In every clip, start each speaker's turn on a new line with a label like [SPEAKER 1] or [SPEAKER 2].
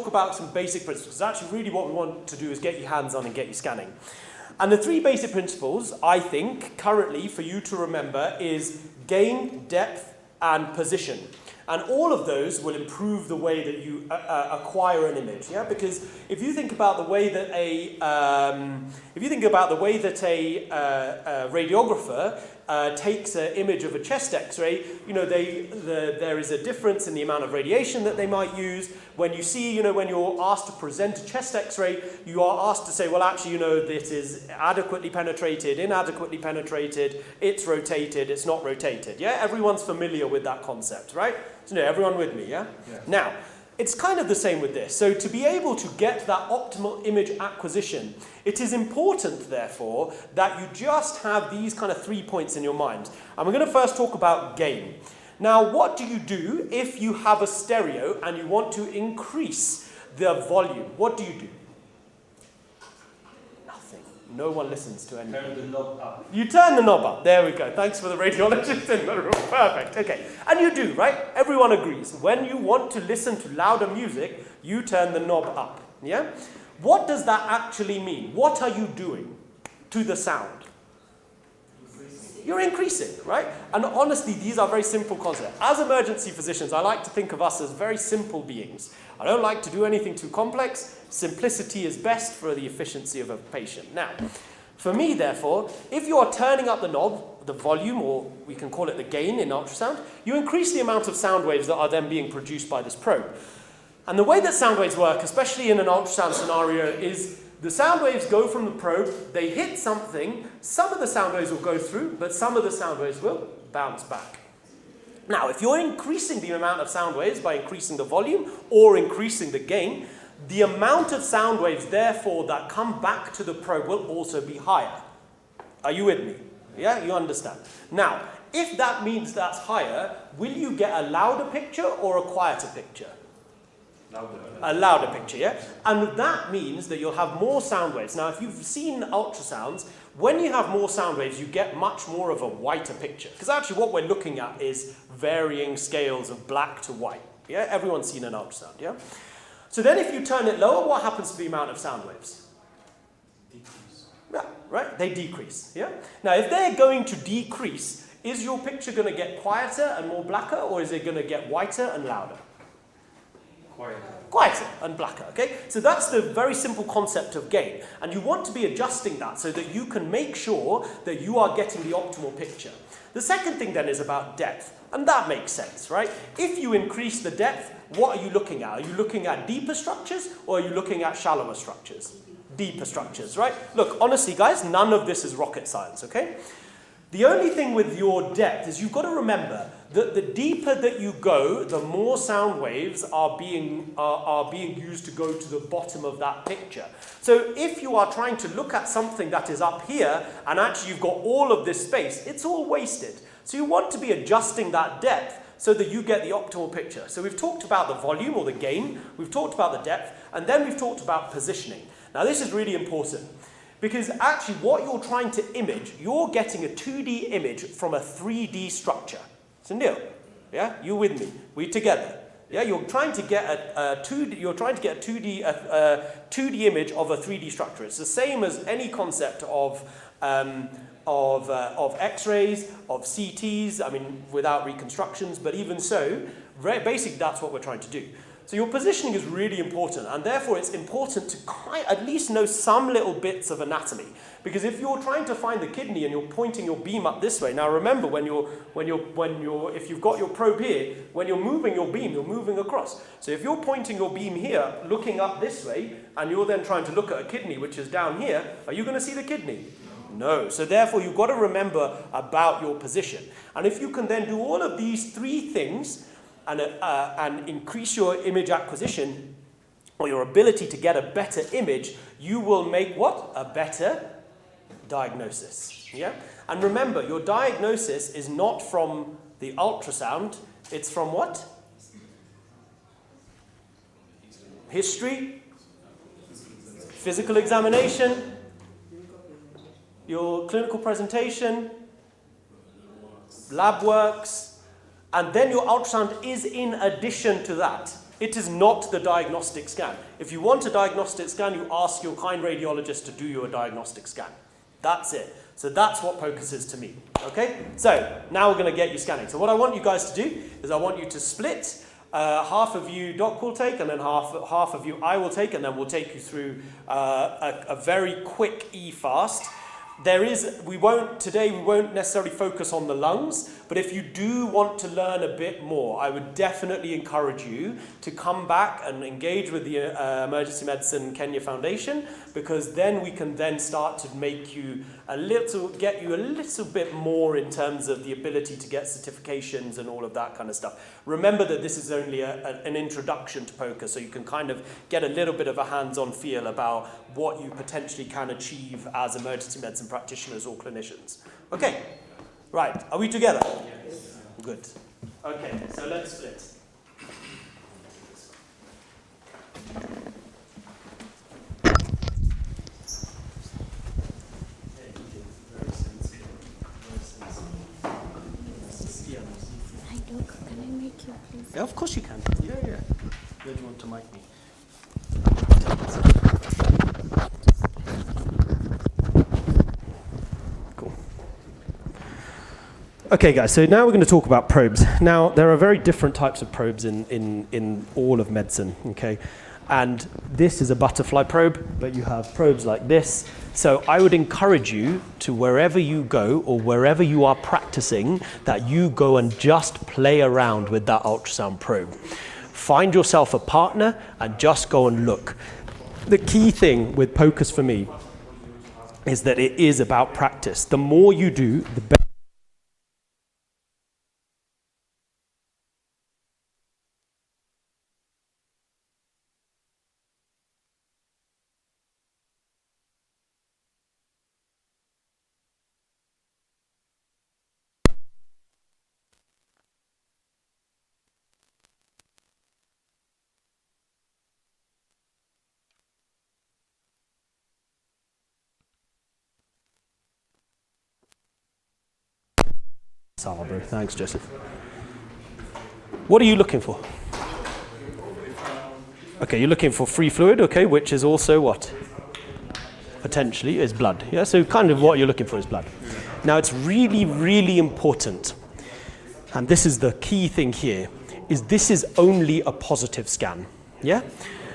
[SPEAKER 1] talk about some basic principles. Actually, really what we want to do is get your hands on and get you scanning. And the 3 basic principles, I think, currently for you to remember is gain, depth, and position. And all of those will improve the way that you acquire an image, yeah. Because if you think about the way that a radiographer takes an image of a chest X-ray, you know, there is a difference in the amount of radiation that they might use. When you see, you know, when you're asked to present a chest X-ray, you are asked to say, well, actually, you know, this is adequately penetrated, inadequately penetrated, it's rotated, it's not rotated. Yeah, everyone's familiar with that concept, right? So, no, everyone with me, yeah? Now, it's kind of the same with this. So to be able to get that optimal image acquisition, it is important, therefore, that you just have these kind of 3 points in your mind. And we're going to first talk about gain. Now, what do you do if you have a stereo and you want to increase the volume? What do you do? Nothing. No one listens to anything.
[SPEAKER 2] Turn the knob up.
[SPEAKER 1] You turn the knob up. There we go. Thanks for the radiologist in the room. Perfect. Okay. And you do, right? Everyone agrees. When you want to listen to louder music, you turn the knob up. Yeah? What does that actually mean? What are you doing to the sound? You're increasing, right? And honestly, these are very simple concepts. As emergency physicians, I like to think of us as very simple beings. I don't like to do anything too complex. Simplicity is best for the efficiency of a patient. Now, for me, therefore, if you are turning up the knob, the volume, or we can call it the gain in ultrasound, you increase the amount of sound waves that are then being produced by this probe. And the way that sound waves work, especially in an ultrasound scenario, is the sound waves go from the probe, they hit something, some of the sound waves will go through, but some of the sound waves will bounce back. Now, if you're increasing the amount of sound waves by increasing the volume or increasing the gain, the amount of sound waves, therefore, that come back to the probe will also be higher. Are you with me? Yeah, you understand. Now, if that means that's higher, will you get a louder picture or a quieter picture? A louder picture, yeah? And that means that you'll have more sound waves. Now, if you've seen ultrasounds, when you have more sound waves, you get much more of a whiter picture. Because actually what we're looking at is varying scales of black to white. Yeah? Everyone's seen an ultrasound, yeah? So then if you turn it lower, what happens to the amount of sound waves?
[SPEAKER 2] Decrease.
[SPEAKER 1] Yeah, right? They decrease, yeah? Now, if they're going to decrease, is your picture going to get quieter and more blacker, or is it going to get whiter and louder? Quieter and blacker, okay? So that's the very simple concept of gain. And you want to be adjusting that so that you can make sure that you are getting the optimal picture. The second thing then is about depth. And that makes sense, right? If you increase the depth, what are you looking at? Are you looking at deeper structures or are you looking at shallower structures? Deeper structures, right? Look, honestly, guys, none of this is rocket science, okay? The only thing with your depth is you've got to remember that the deeper that you go, the more sound waves are being used to go to the bottom of that picture. So if you are trying to look at something that is up here, and actually you've got all of this space, it's all wasted. So you want to be adjusting that depth so that you get the optimal picture. So we've talked about the volume or the gain, we've talked about the depth, and then we've talked about positioning. Now this is really important. Because actually what you're trying to image, you're getting a 2D image from a 3D structure. Sindil, yeah, you with me? We together. Yeah, you're trying to get a 2D image of a 3D structure. It's the same as any concept of X-rays, of CTs. I mean, without reconstructions, but even so, basically that's what we're trying to do. So your positioning is really important, and therefore it's important to at least know some little bits of anatomy. Because if you're trying to find the kidney and you're pointing your beam up this way, now remember if you've got your probe here, when you're moving your beam, you're moving across. So if you're pointing your beam here, looking up this way, and you're then trying to look at a kidney which is down here, are you going to see the kidney? No. So therefore you've got to remember about your position. And if you can then do all of these 3 things, and increase your image acquisition, or your ability to get a better image, you will make what? A better diagnosis. Yeah? And remember, your diagnosis is not from the ultrasound, it's from what? History, physical examination, your clinical presentation, lab works, and then your ultrasound is in addition to that. It is not the diagnostic scan. If you want a diagnostic scan, you ask your kind radiologist to do you a diagnostic scan. That's it. So that's what POCUS is to me. Okay? So now we're going to get you scanning. So what I want you guys to do is I want you to split. Half of you Doc will take, and then half of you I will take, and then we'll take you through a very quick e-fast. We won't necessarily focus on the lungs, but if you do want to learn a bit more, I would definitely encourage you to come back and engage with the Emergency Medicine Kenya Foundation, because then we can then start to get you a little bit more in terms of the ability to get certifications and all of that kind of stuff. Remember that this is only an introduction to POCUS, so you can kind of get a little bit of a hands-on feel about what you potentially can achieve as emergency medicine practitioners or clinicians. Okay, right, are we together? Yes. Good. Okay, so let's split.
[SPEAKER 3] Hi Doc, can I make you please?
[SPEAKER 1] Yeah, of course you can. Yeah. Where do you want to mic me? Cool. Okay, guys, so now we're going to talk about probes. Now, there are very different types of probes in all of medicine, okay? And this is a butterfly probe, but you have probes like this. So I would encourage you to, wherever you go or wherever you are practicing, that you go and just play around with that ultrasound probe. Find yourself a partner and just go and look. The key thing with POCUS for me is that it is about practice. The more you do, the better. Bro. Thanks, Joseph. What are you looking for? Okay, you're looking for free fluid, okay, which is also what? Potentially is blood. Yeah, so kind of what you're looking for is blood. Now, it's really, really important, and this is the key thing here, is this is only a positive scan. Yeah?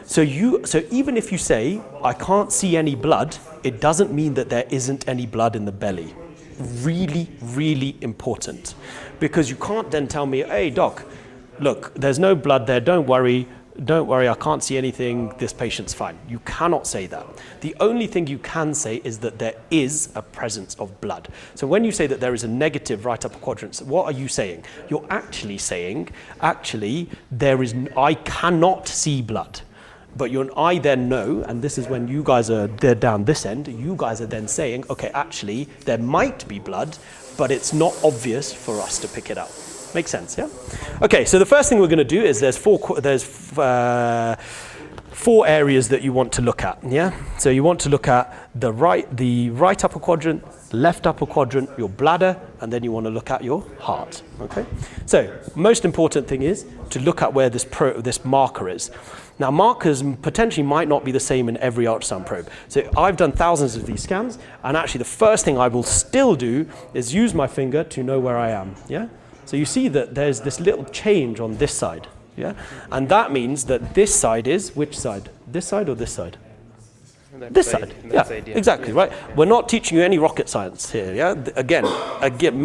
[SPEAKER 1] So even if you say, I can't see any blood, it doesn't mean that there isn't any blood in the belly. Really, really important, because you can't then tell me, hey doc, look, there's no blood there, don't worry, I can't see anything, this patient's fine. You cannot say that. The only thing you can say is that there is a presence of blood. So when you say that there is a negative right upper quadrant, what are you saying? You're actually saying, I cannot see blood. But I then know, and this is when you guys are there down this end, you guys are then saying, okay, actually, there might be blood, but it's not obvious for us to pick it up. Makes sense, yeah? Okay, so the first thing we're going to do is there's four areas that you want to look at, yeah? So you want to look at the right upper quadrant, left upper quadrant, your bladder, and then you want to look at your heart, okay? So most important thing is to look at where this marker is. Now, markers potentially might not be the same in every ultrasound probe. So I've done thousands of these scans, and actually the first thing I will still do is use my finger to know where I am, yeah? So you see that there's this little change on this side, yeah? And that means that this side is, which side? This side or this side? This side, yeah, exactly, right? We're not teaching you any rocket science here, yeah? Again,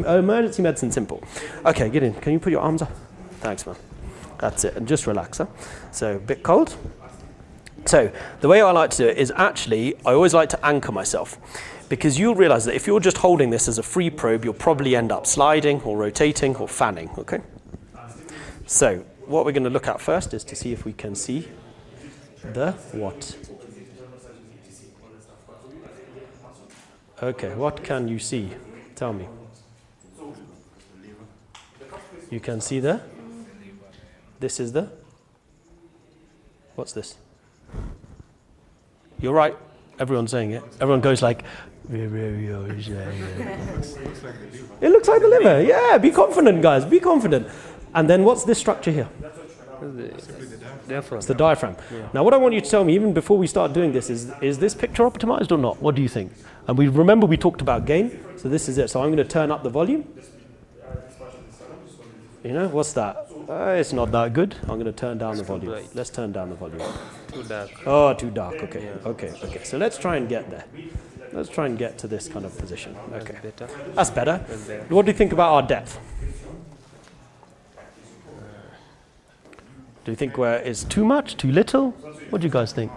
[SPEAKER 1] emergency medicine simple. Okay, get in. Can you put your arms up? Thanks, man. That's it, and just relax, huh? So, a bit cold. So, the way I like to do it is actually, I always like to anchor myself, because you'll realize that if you're just holding this as a free probe, you'll probably end up sliding or rotating or fanning, okay? So, what we're going to look at first is to see if we can see the what? Okay, what can you see? Tell me. You can see this is what's this? You're right. Everyone's saying it. Everyone goes like, it looks like the liver. Yeah, be confident, guys. Be confident. And then what's this structure here?
[SPEAKER 4] Diaphragm.
[SPEAKER 1] It's the diaphragm. Now, what I want you to tell me, even before we start doing this, is this picture optimized or not? What do you think? And we remember we talked about gain, so this is it. So I'm going to turn up the volume. You know, what's that? It's not that good. I'm going to turn down the volume.
[SPEAKER 4] bright.
[SPEAKER 1] Let's turn down the volume.
[SPEAKER 4] Too dark.
[SPEAKER 1] Oh, too dark. Okay,
[SPEAKER 4] Yeah.
[SPEAKER 1] okay. So let's try and get there. Let's try and get to this kind of position. Okay,
[SPEAKER 4] Better.
[SPEAKER 1] that's better.
[SPEAKER 4] That's better.
[SPEAKER 1] What do you think about our depth? Do you think it's too much, too little? What do you guys think?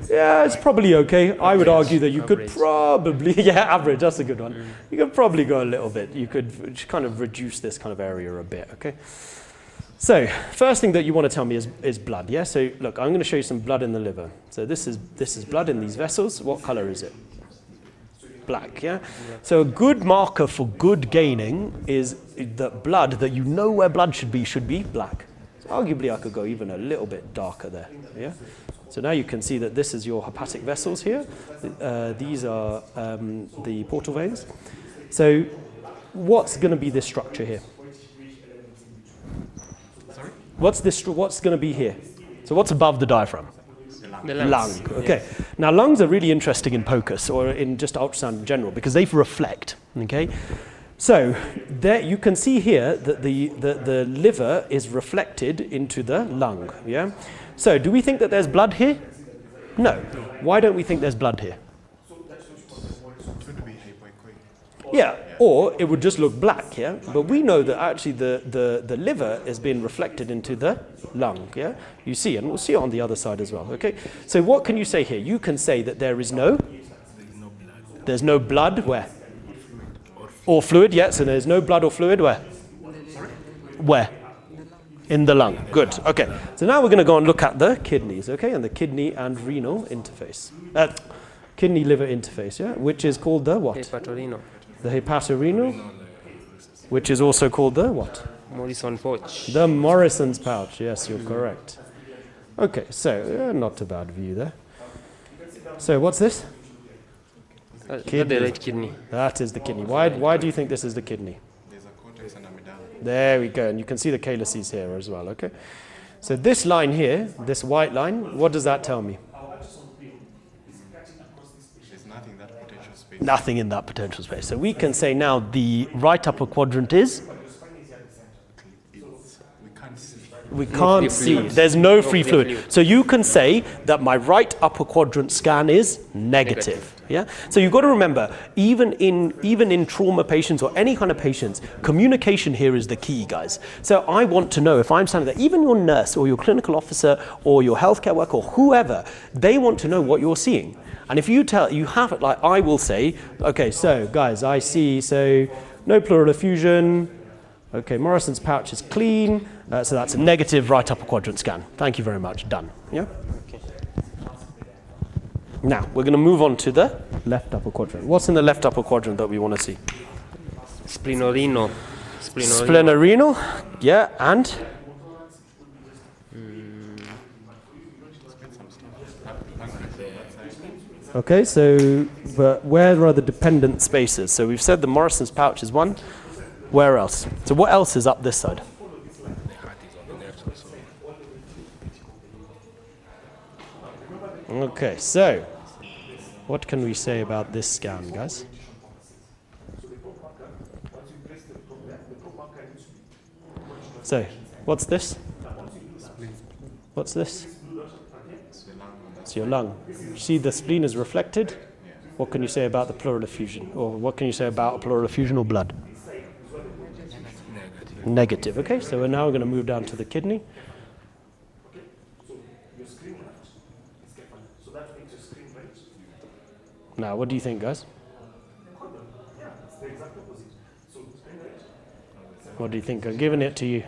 [SPEAKER 1] Yeah, it's probably okay. I would argue that you could
[SPEAKER 4] Average.
[SPEAKER 1] probably, average, that's a good one. You could probably go a little bit. You could just kind of reduce this kind of area a bit, okay? So, first thing that you want to tell me is blood, yeah? So, look, I'm going to show you some blood in the liver. So this is blood in these vessels. What color is it? Black, yeah? So a good marker for good gaining is that blood, that you know where blood should be black. So arguably I could go even a little bit darker there, yeah? So now you can see that this is your hepatic vessels here. These are the portal veins. So what's going to be this structure here?
[SPEAKER 2] Sorry?
[SPEAKER 1] What's going to be here? So what's above the diaphragm?
[SPEAKER 4] The lungs.
[SPEAKER 1] Lung. Okay. Now lungs are really interesting in POCUS or in just ultrasound in general because they reflect. Okay. So there you can see here that the liver is reflected into the lung. Yeah. So do we think that there's blood here? No. Why don't we think there's blood here? Yeah, or it would just look black, yeah? But we know that actually the liver is being reflected into the lung, yeah? You see, and we'll see it on the other side as well, okay? So what can you say here? You can say that there's no blood where? Or fluid, yes, and there's no blood or fluid where? Where? In the lung, good, okay. So now we're going to go and look at the kidneys, okay? And the kidney and renal interface. Kidney-liver interface, yeah? Which is called the what?
[SPEAKER 4] Hepatorenal.
[SPEAKER 1] The hepatorenal, which is also called the what?
[SPEAKER 4] Morrison pouch.
[SPEAKER 1] The Morrison's pouch. Yes, you're correct. Okay, so not a bad view there. So what's this?
[SPEAKER 4] The right kidney.
[SPEAKER 1] That is the kidney. Why do you think this is the kidney?
[SPEAKER 2] There's a cortex and a medulla.
[SPEAKER 1] There we go, and you can see the calyces here as well. Okay, so this line here, this white line, what does that tell me?
[SPEAKER 2] There's nothing in that potential space.
[SPEAKER 1] Nothing in that potential space. So we can say now the right upper quadrant is.
[SPEAKER 2] We can't see.
[SPEAKER 1] We can't
[SPEAKER 4] free
[SPEAKER 1] see.
[SPEAKER 4] fluid.
[SPEAKER 1] There's no free
[SPEAKER 4] free
[SPEAKER 1] fluid.
[SPEAKER 4] fluid.
[SPEAKER 1] So you can say that my right upper quadrant scan is negative. Yeah. So you've got to remember, even in trauma patients or any kind of patients, communication here is the key, guys. So I want to know if I'm standing there, even your nurse or your clinical officer or your healthcare worker or whoever, they want to know what you're seeing. And if you have it, like I will say, okay, so guys, I see, so no pleural effusion. Okay, Morrison's pouch is clean. So that's a negative right upper quadrant scan. Thank you very much. Done. Yeah?
[SPEAKER 4] Okay.
[SPEAKER 1] Now, we're going to move on to the left upper quadrant. What's in the left upper quadrant that we want to see?
[SPEAKER 4] Splenorenal.
[SPEAKER 1] Splenorenal. Yeah, and? Okay, so but where are the dependent spaces? So we've said the Morrison's pouch is one. Where else? So what else is up this side? Okay, so what can we say about this scan, guys? So, what's this? What's this? It's your lung. You see the spleen is reflected? What can you say about the pleural effusion? Or what can you say about pleural effusion or blood? Negative. Okay, so we're now going to move down to the kidney. Now, what do you think, guys? What do you think? I'm giving it to you.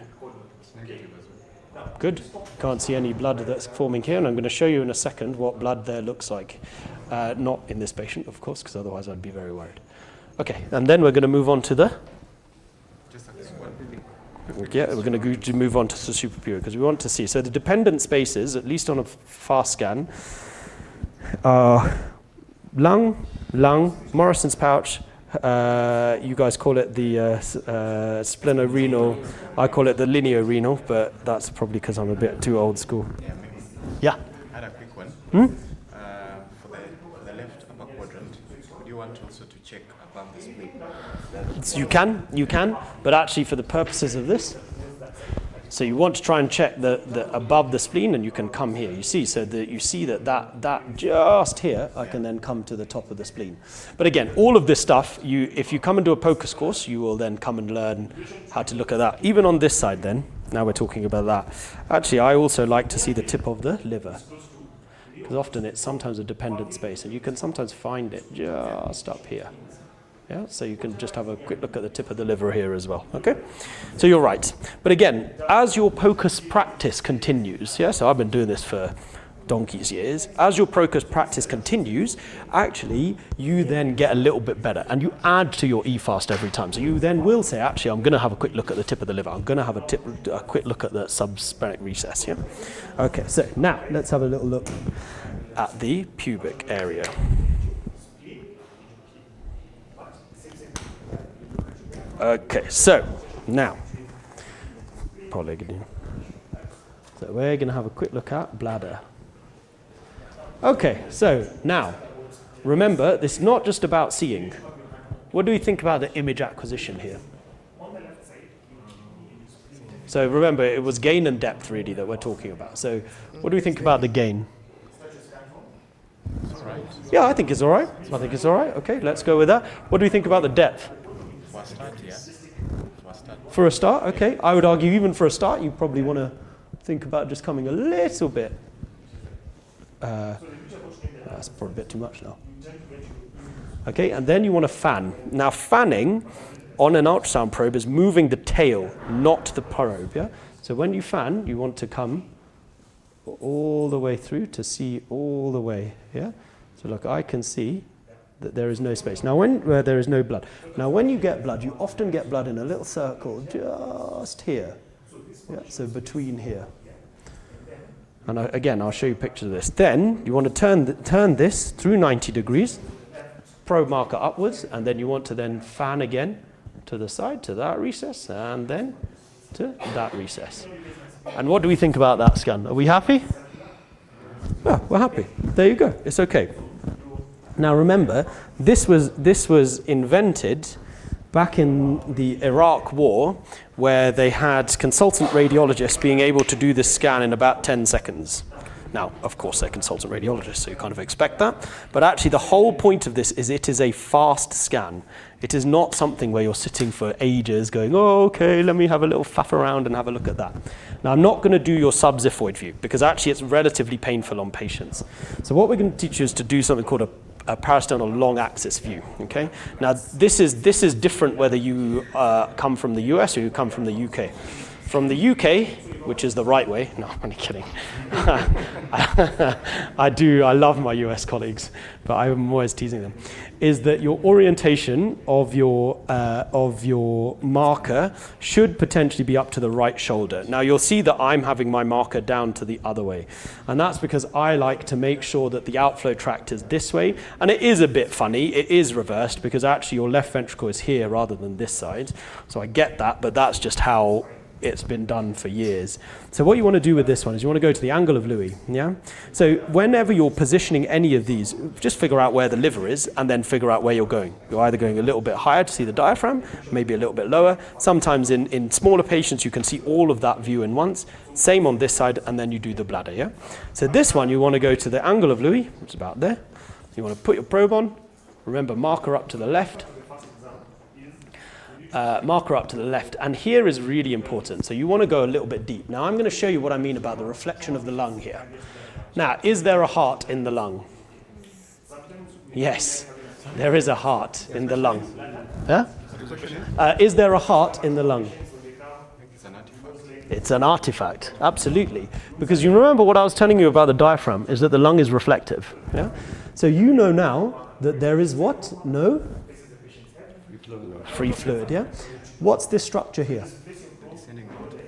[SPEAKER 1] Good. Can't see any blood that's forming here, and I'm going to show you in a second what blood there looks like. Not in this patient, of course, because otherwise I'd be very worried. Okay, and then we're going to move on to the... Yeah, we're going to move on to the superior because we want to see. So the dependent spaces, at least on a fast scan, are lung, Morrison's pouch, You guys call it the splenorenal. I call it the lineorenal, but that's probably because I'm a bit too old school.
[SPEAKER 2] Yeah, maybe.
[SPEAKER 1] Yeah.
[SPEAKER 2] I had a quick one. For the left upper quadrant, would you want also to check above the spleen?
[SPEAKER 1] So you can, but actually for the purposes of this, so you want to try and check the above the spleen, and you can come here. You see, so that you see that just here, I can then come to the top of the spleen. But again, all of this stuff, if you come into a POCUS course, you will then come and learn how to look at that. Even on this side then, now we're talking about that. Actually, I also like to see the tip of the liver, because often it's sometimes a dependent space, and you can sometimes find it just up here. Yeah, so you can just have a quick look at the tip of the liver here as well, okay? So you're right. But again, as your POCUS practice continues, yeah, so I've been doing this for donkey's years, as your POCUS practice continues, actually, you then get a little bit better, and you add to your EFAST every time. So you then will say, actually, I'm gonna have a quick look at the tip of the liver, I'm gonna have a quick look at the subsplenic recess, yeah? Okay, so now, let's have a little look at the pubic area. Okay, so now, so we're going to have a quick look at bladder. Okay, so now, remember, this is not just about seeing. What do we think about the image acquisition here? So remember, it was gain and depth really that we're talking about. So what do we think about the gain?
[SPEAKER 2] It's all right.
[SPEAKER 1] Yeah, I think it's all right. I think it's all right. Okay, let's go with that. What do we think about the depth?
[SPEAKER 2] For a start, yeah. For a start.
[SPEAKER 1] For a start, okay. I would argue even for a start, you probably want to think about just coming a little bit. That's probably a bit too much now. Okay, and then you want to fan. Now, fanning on an ultrasound probe is moving the tail, not the probe, yeah? So when you fan, you want to come all the way through to see all the way, yeah? So look, I can see that there is no space. Now, where there is no blood. Now, when you get blood, you often get blood in a little circle just here. Yeah, so between here. And again, I'll show you a picture of this. Then, you want to turn this through 90 degrees, probe marker upwards, and then you want to then fan again to the side, to that recess, and then to that recess. And what do we think about that scan? Are we happy? Yeah, we're happy. There you go. It's okay. Now remember, this was invented back in the Iraq War, where they had consultant radiologists being able to do this scan in about 10 seconds. Now, of course, they're consultant radiologists, so you kind of expect that. But actually, the whole point of this is it is a fast scan. It is not something where you're sitting for ages going, oh, okay, let me have a little faff around and have a look at that. Now, I'm not going to do your subxiphoid view, because actually it's relatively painful on patients. So what we're going to teach you is to do something called a parasternal long axis view, okay? Now, this is different whether you come from the US or you come from the UK. From the UK, which is the right way, no, I'm only kidding. I love my US colleagues, but I'm always teasing them, is that your orientation of your marker should potentially be up to the right shoulder. Now you'll see that I'm having my marker down to the other way. And that's because I like to make sure that the outflow tract is this way. And it is a bit funny, it is reversed, because actually your left ventricle is here rather than this side. So I get that, but that's just how it's been done for years. So what you want to do with this one is you want to go to the angle of Louis, yeah? So whenever you're positioning any of these, just figure out where the liver is and then figure out where you're going. You're either going a little bit higher to see the diaphragm, maybe a little bit lower. Sometimes in smaller patients you can see all of that view in once. Same on this side, and then you do the bladder, yeah? So this one you want to go to the angle of Louis, which is about there. You want to put your probe on. Remember, marker up to the left. Marker up to the left, and here is really important. So you want to go a little bit deep. Now I'm going to show you what I mean about the reflection of the lung here. Now, is there a heart in the lung? Yes, there is a heart in the lung. Yeah? Is there a heart in the lung? It's an artifact, absolutely. Because you remember what I was telling you about the diaphragm is that the lung is reflective. Yeah? So you know now that there is what? No? Free fluid, yeah? What's this structure here?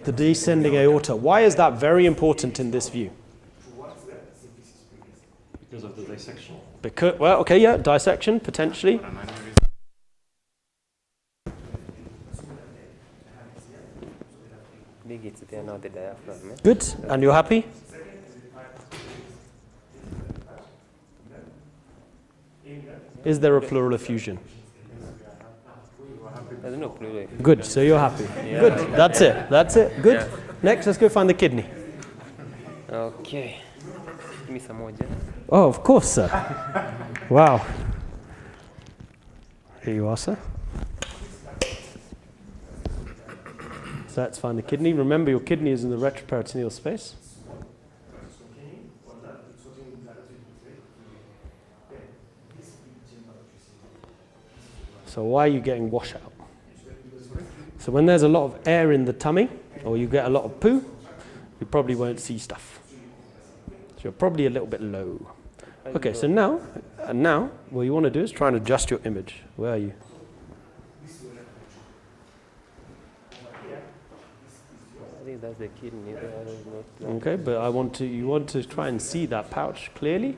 [SPEAKER 1] The descending aorta. Why is that very important in this view?
[SPEAKER 5] Because of the dissection.
[SPEAKER 1] Because, well, okay, yeah, dissection, potentially.
[SPEAKER 4] Digits they are not the diaphragm.
[SPEAKER 1] Good. And you're happy? Is there a pleural effusion?
[SPEAKER 4] There's no pleural.
[SPEAKER 1] Good. So you're happy. Good. That's it. That's it. Good. Next, let's go find the kidney.
[SPEAKER 4] Okay. Give me some more, Jen.
[SPEAKER 1] Oh, of course, sir. Wow. Here you are, sir. So let's find the kidney. Remember, your kidney is in the retroperitoneal space. So why are you getting washout? So when there's a lot of air in the tummy, or you get a lot of poo, you probably won't see stuff. So you're probably a little bit low. Okay, so now what you want to do is try and adjust your image. Where are you?
[SPEAKER 4] I think that's the kidney.
[SPEAKER 1] Okay, but you want to try and see that pouch clearly.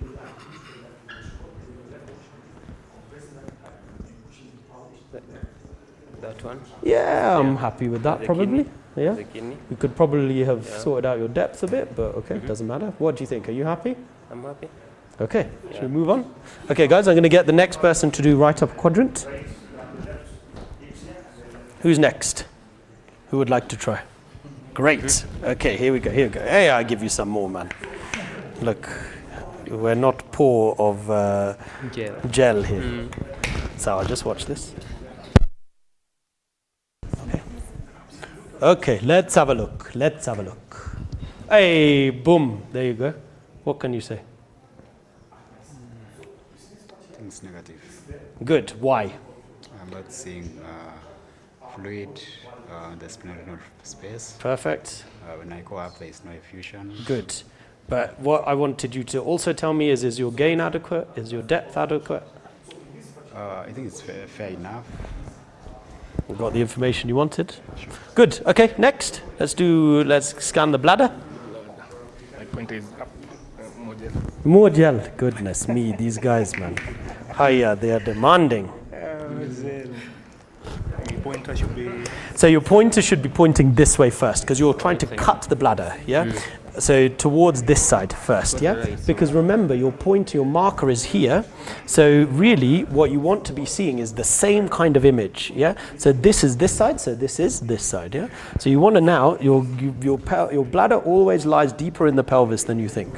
[SPEAKER 4] That one.
[SPEAKER 1] Yeah, I'm happy with that,
[SPEAKER 4] The
[SPEAKER 1] probably.
[SPEAKER 4] kidney.
[SPEAKER 1] Yeah.
[SPEAKER 4] The kidney.
[SPEAKER 1] You could probably have sorted out your depth a bit, but okay, doesn't matter. What do you think? Are you happy?
[SPEAKER 4] I'm happy.
[SPEAKER 1] Okay, should we move on? Okay, guys, I'm going to get the next person to do right up quadrant. Who's next? Who would like to try? Great. Okay, here we go. Hey, I'll give you some more, man. Look, we're not poor of gel here. So I'll just watch this. Okay, let's have a look. Hey, boom. There you go. What can you say?
[SPEAKER 2] I think it's negative.
[SPEAKER 1] Good. Why?
[SPEAKER 2] I'm not seeing fluid in the splenic space.
[SPEAKER 1] Perfect.
[SPEAKER 2] When I go up, there is no effusion.
[SPEAKER 1] Good. But what I wanted you to also tell me is your gain adequate? Is your depth adequate?
[SPEAKER 2] I think it's fair enough.
[SPEAKER 1] We've got the information you wanted. Good. Okay, next. Let's scan the bladder.
[SPEAKER 5] My pointer is up. More gel.
[SPEAKER 1] More gel. Goodness me, these guys, man. Hiya, they are demanding.
[SPEAKER 5] My pointer should be.
[SPEAKER 1] So your pointer should be pointing this way first, because you're trying to cut the bladder, yeah? So towards this side first, yeah? Because remember, your pointer, your marker is here. So really, what you want to be seeing is the same kind of image, yeah? So this is this side, so this is this side, yeah? So you want to now, your bladder always lies deeper in the pelvis than you think.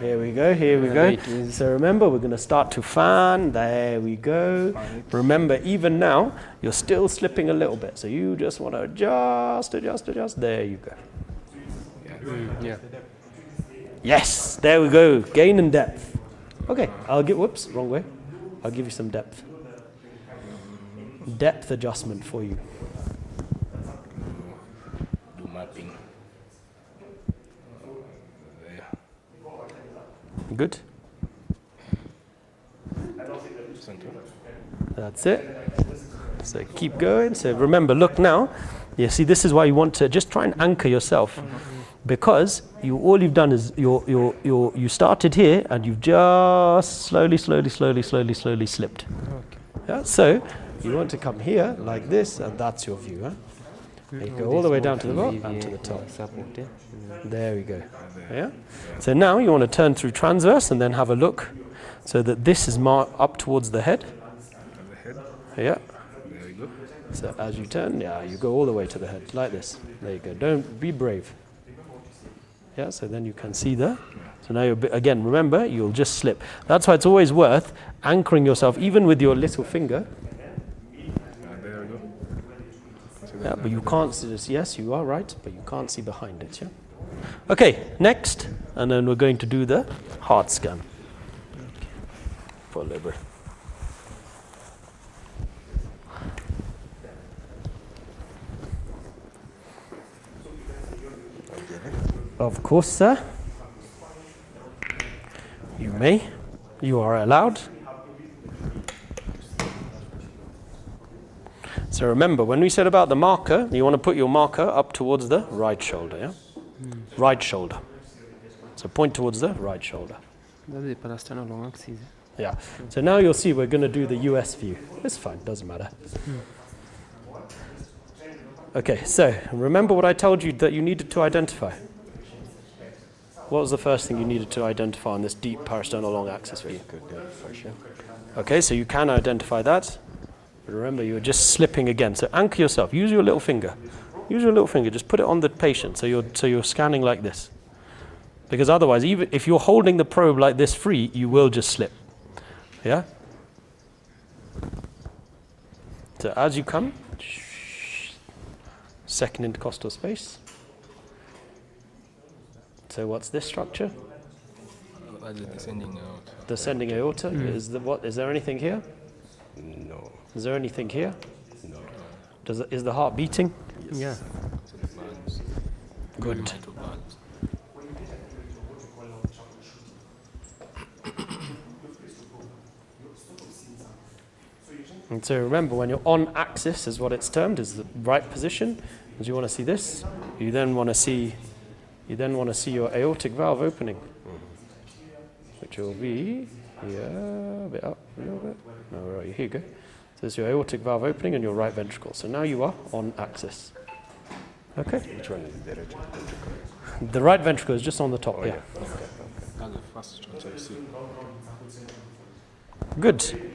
[SPEAKER 1] Here we go. So remember, we're going to start to fan. There we go. Remember, even now, you're still slipping a little bit. So you just want to adjust. There you go.
[SPEAKER 4] Yeah.
[SPEAKER 1] Yes, there we go. Gain and depth. Okay, whoops, wrong way. I'll give you some depth. Depth adjustment for you.
[SPEAKER 5] Do mapping.
[SPEAKER 1] Good.
[SPEAKER 5] Center.
[SPEAKER 1] That's it. So keep going. So remember, look now. You see, this is why you want to just try and anchor yourself, because all you've done is you started here and you've just slowly slipped.
[SPEAKER 4] Okay.
[SPEAKER 1] Yeah. So you want to come here like this, and that's your view. Huh? You go all the way down to the bottom and to the top.
[SPEAKER 4] Support, yeah.
[SPEAKER 1] There we go. Yeah. So now you want to turn through transverse and then have a look, so that this is up towards the head. Yeah.
[SPEAKER 5] There you go.
[SPEAKER 1] So as you turn, you go all the way to the head, like this. There you go. Don't be brave. Yeah, so then you can see there. So now again, remember, you'll just slip. That's why it's always worth anchoring yourself, even with your little finger.
[SPEAKER 5] There you go.
[SPEAKER 1] Yeah, but you can't see this. Yes, you are right, but you can't see behind it, yeah? Okay, next, and then we're going to do the heart scan. For liver. Of course, sir. You may. You are allowed. So remember, when we said about the marker, you want to put your marker up towards the right shoulder, yeah? Right shoulder. So point towards the right shoulder.
[SPEAKER 4] That's the parasternal long axis.
[SPEAKER 1] Yeah. So now you'll see we're going to do the US view. It's fine, doesn't matter. Okay, so remember what I told you that you needed to identify. What was the first thing you needed to identify on this deep parasternal long axis view? Okay, so you can identify that. But remember, you were just slipping again. So anchor yourself. Use your little finger. Use your little finger. Just put it on the patient. So you're scanning like this. Because otherwise, even if you're holding the probe like this free, you will just slip. Yeah? So as you come, second intercostal space. So what's this structure?
[SPEAKER 5] That's the descending aorta.
[SPEAKER 1] Descending aorta. Is there anything here?
[SPEAKER 6] No.
[SPEAKER 1] Is there anything here?
[SPEAKER 6] No.
[SPEAKER 1] Is the heart beating? Yeah.
[SPEAKER 5] So the valves.
[SPEAKER 1] Good.
[SPEAKER 5] Mitral valves.
[SPEAKER 1] And so remember, when you're on axis, is what it's termed, is the right position. As you want to see this, you then want to see your aortic valve opening, which will be here, a bit up, a little bit. No, right, here you go. So there's your aortic valve opening and your right ventricle. So now you are on axis. Okay.
[SPEAKER 6] Which one is the right ventricle?
[SPEAKER 1] The right ventricle is just on the top here.
[SPEAKER 5] That's the first structure you see.
[SPEAKER 1] Good.